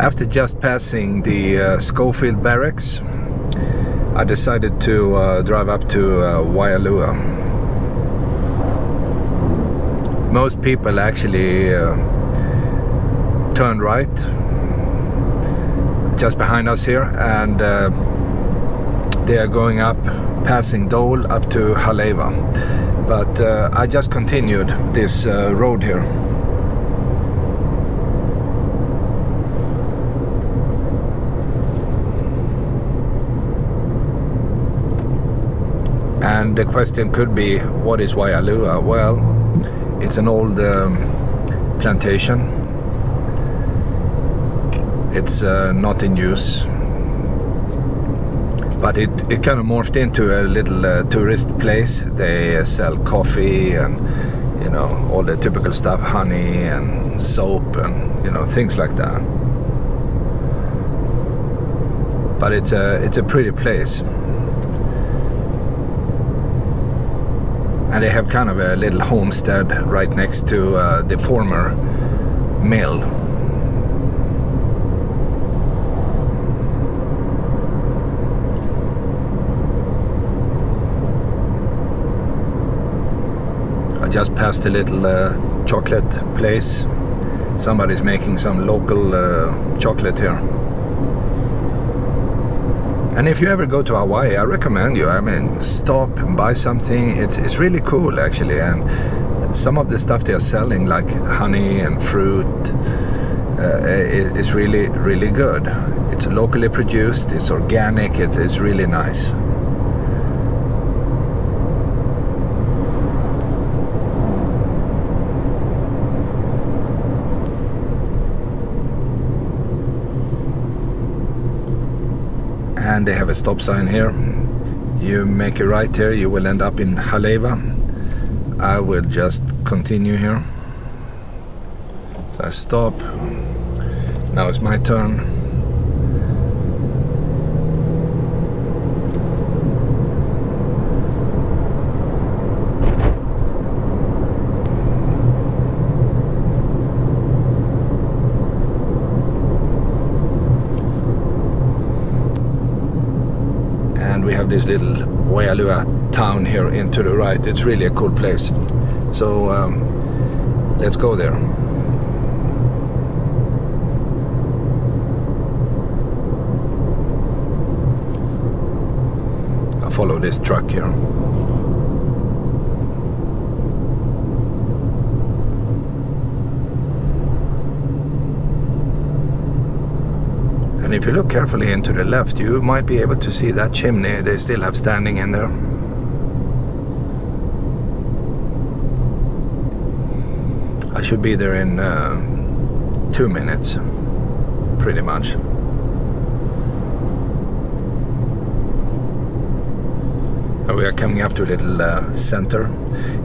After just passing the Schofield Barracks, I decided to drive up to Waialua. Most people actually turn right just behind us here, and they are going up, passing Dole up to Haleʻiwa. But I just continued this road here. And the question could be, what is Waialua? Well, it's an old plantation. It's not in use, but it kind of morphed into a little tourist place. They sell coffee and, you know, all the typical stuff, honey and soap and, you know, things like that. But it's a pretty place. And they have kind of a little homestead right next to the former mill. I just passed a little chocolate place. Somebody's making some local chocolate here. And if you ever go to Hawaii, I recommend you. I mean, stop and buy something. It's really cool, actually. And some of the stuff they are selling, like honey and fruit, is really, really good. It's locally produced. It's organic. It's really nice. And they have a stop sign here. You make a right here, you will end up in Haleʻiwa. I will just continue here. So I stop. Now it's my turn. We have this little Waialua town here into the right. It's really a cool place. So let's go there. I'll follow this truck here. And if you look carefully into the left, you might be able to see that chimney they still have standing in there. I should be there in 2 minutes, pretty much. And we are coming up to a little center.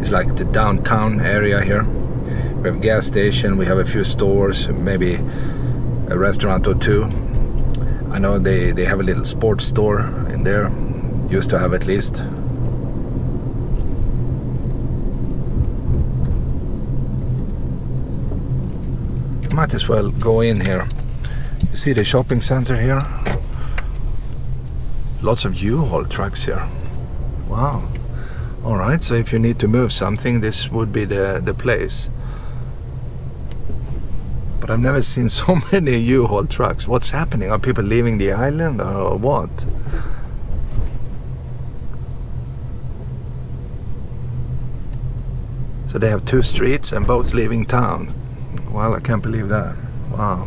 It's like the downtown area here. We have a gas station, we have a few stores, maybe a restaurant or two. I know they have a little sports store in there. Used to have, at least. Might as well go in here. You see the shopping center here? Lots of U-Haul trucks here. Wow. Alright, so if you need to move something, this would be the place. But I've never seen so many U-Haul trucks. What's happening? Are people leaving the island or what? So they have 2 streets and both leaving town. Well, I can't believe that. Wow.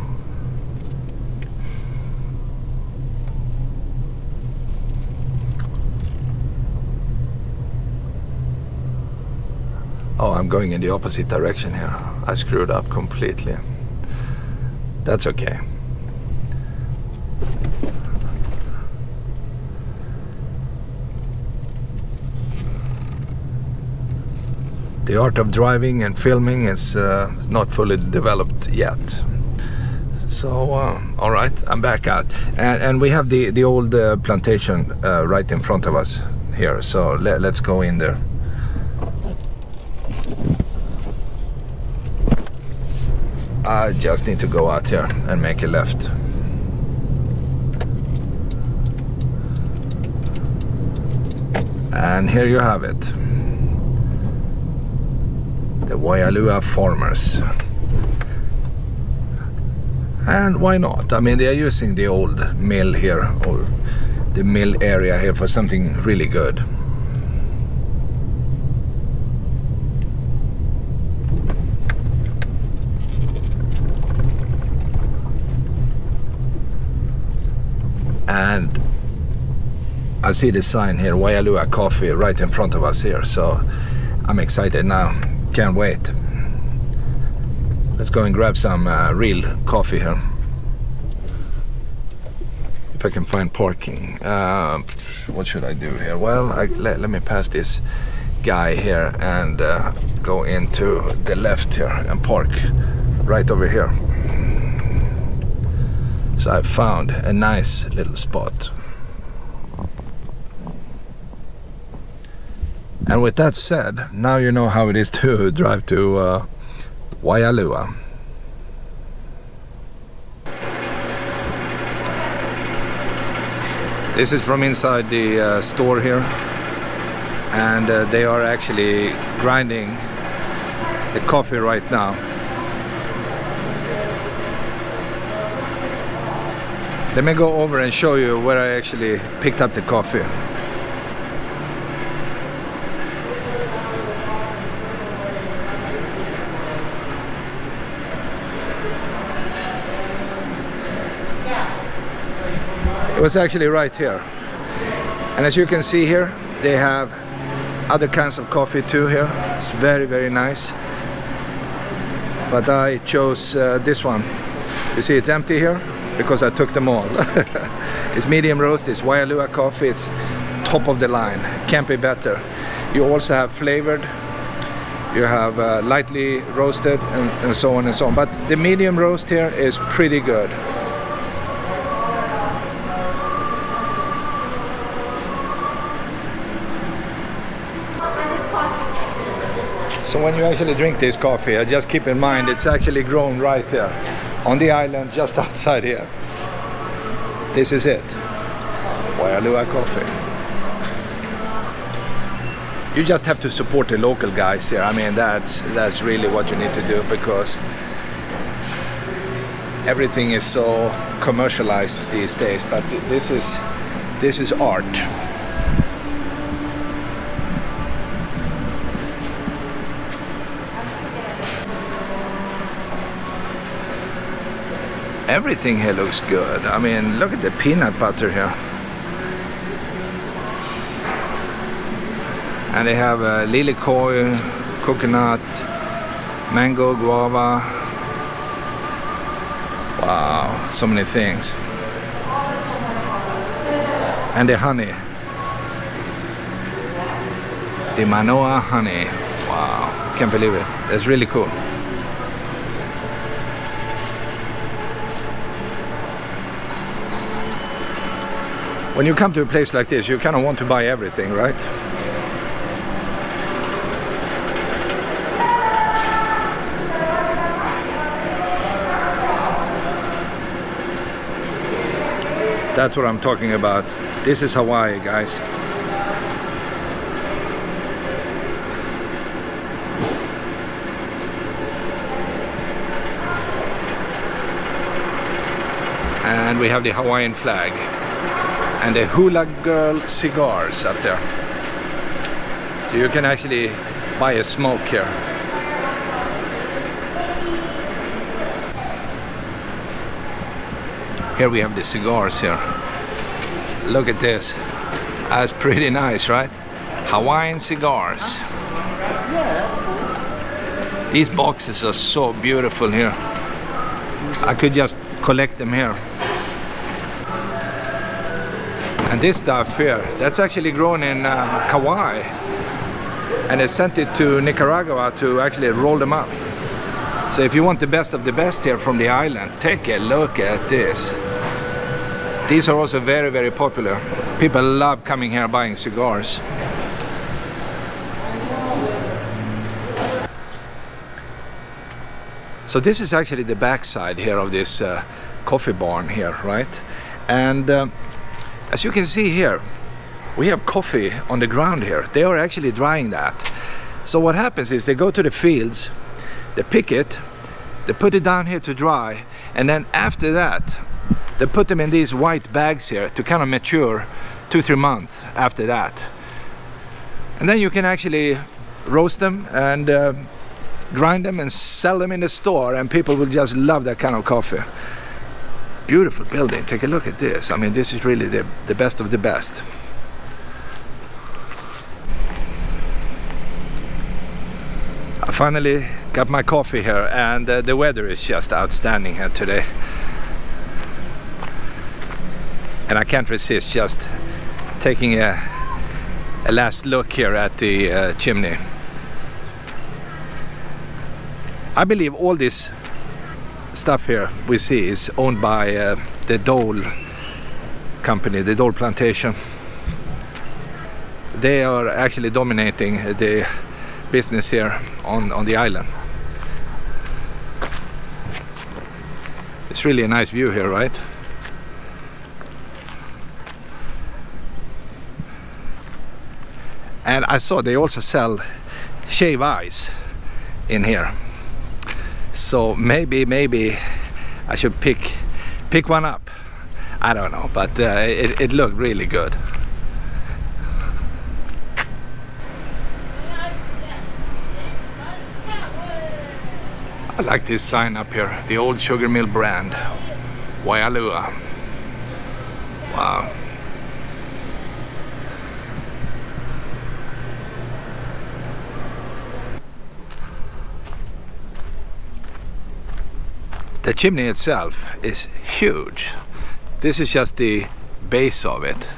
Oh, I'm going in the opposite direction here. I screwed up completely. That's okay. The art of driving and filming is not fully developed yet. So, all right, I'm back out. And we have the old plantation right in front of us here. So let's go in there. I just need to go out here and make a left. And here you have it. The Waialua farmers. And why not? I mean, they are using the old mill here, or the mill area here, for something really good. And I see the sign here, Waialua Coffee, right in front of us here, so I'm excited now. Can't wait. Let's go and grab some real coffee here. If I can find parking. What should I do here? Well, let me pass this guy here and go into the left here and park right over here. So I found a nice little spot. And with that said, now you know how it is to drive to Waialua. This is from inside the store here, and they are actually grinding the coffee right now. Let me go over and show you where I actually picked up the coffee. It was actually right here. And as you can see here, they have other kinds of coffee too here. It's very, very nice. But I chose this one. You see it's empty here because I took them all. It's medium roast, it's Waialua coffee, it's top of the line. Can't be better. You also have flavored, you have lightly roasted, and so on and so on. But the medium roast here is pretty good. So when you actually drink this coffee, just keep in mind it's actually grown right here on the island just outside here. This is it. Waialua coffee. You just have to support the local guys here. I mean, that's really what you need to do, because everything is so commercialized these days, but this is art. Everything here looks good. I mean, look at the peanut butter here. And they have lilikoi, coconut, mango, guava. Wow, so many things. And the honey. The Manoa honey. Wow, can't believe it. That's really cool. When you come to a place like this, you kind of want to buy everything, right? That's what I'm talking about. This is Hawaii, guys. And we have the Hawaiian flag. And the Hula Girl cigars up there. So you can actually buy a smoke here. Here we have the cigars here. Look at this. That's pretty nice, right? Hawaiian cigars. These boxes are so beautiful here. I could just collect them here. And this stuff here, that's actually grown in Kauaʻi, and they sent it to Nicaragua to actually roll them up. So if you want the best of the best here from the island, take a look at this. These are also very, very popular. People love coming here buying cigars. So this is actually the backside here of this coffee barn here, right? And as you can see here, we have coffee on the ground here. They are actually drying that. So what happens is they go to the fields, they pick it, they put it down here to dry, and then after that they put them in these white bags here to kind of mature 2-3 months after that. And then you can actually roast them and grind them and sell them in the store, and people will just love that kind of coffee. Beautiful building. Take a look at this. I mean, this is really the best of the best. I finally got my coffee here, and the weather is just outstanding here today. And I can't resist just taking a last look here at the chimney. I believe all this stuff here we see is owned by the Dole company, the Dole Plantation. They are actually dominating the business here on the island. It's really a nice view here, right? And I saw they also sell shave ice in here. So maybe I should pick one up. I don't know, but it looked really good. I like this sign up here, the old sugar mill brand, Waialua. Wow. The chimney itself is huge. This is just the base of it.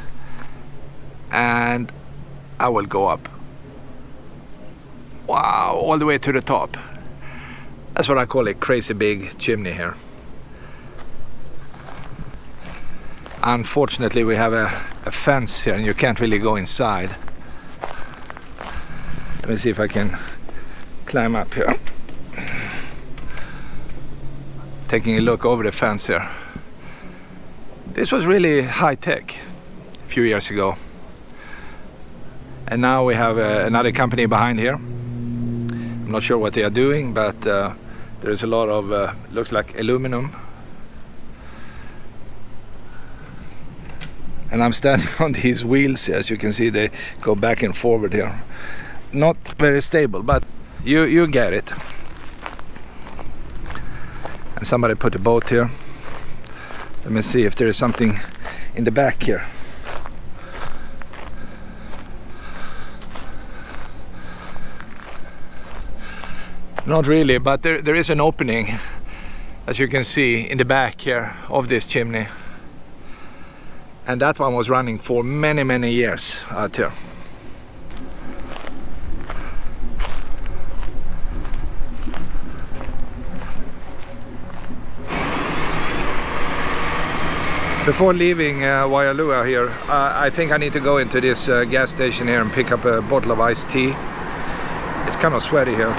And I will go up. Wow, all the way to the top. That's what I call a crazy big chimney here. Unfortunately, we have a fence here and you can't really go inside. Let me see if I can climb up here. Taking a look over the fence here. This was really high tech a few years ago. And now we have another company behind here. I'm not sure what they are doing, but there's a lot of, looks like aluminum. And I'm standing on these wheels here. As you can see, they go back and forward here. Not very stable, but you get it. And somebody put a boat here. Let me see if there is something in the back here. Not really, but there is an opening, as you can see, in the back here of this chimney. And that one was running for many years out here. Before leaving Waialua here, I think I need to go into this gas station here and pick up a bottle of iced tea. It's kind of sweaty here.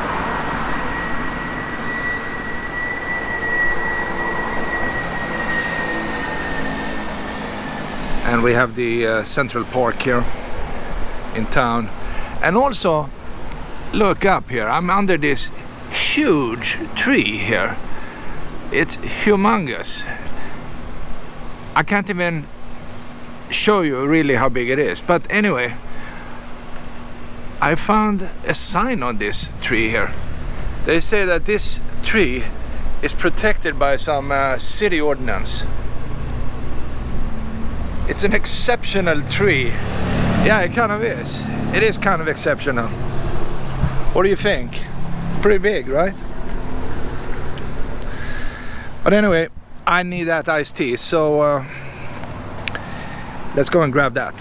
And we have the Central Park here in town. And also, look up here, I'm under this huge tree here. It's humongous. I can't even show you really how big it is. But anyway, I found a sign on this tree here. They say that this tree is protected by some city ordinance. It's an exceptional tree. Yeah, it kind of is. It is kind of exceptional. What do you think? Pretty big, right? But anyway, I need that iced tea, so let's go and grab that.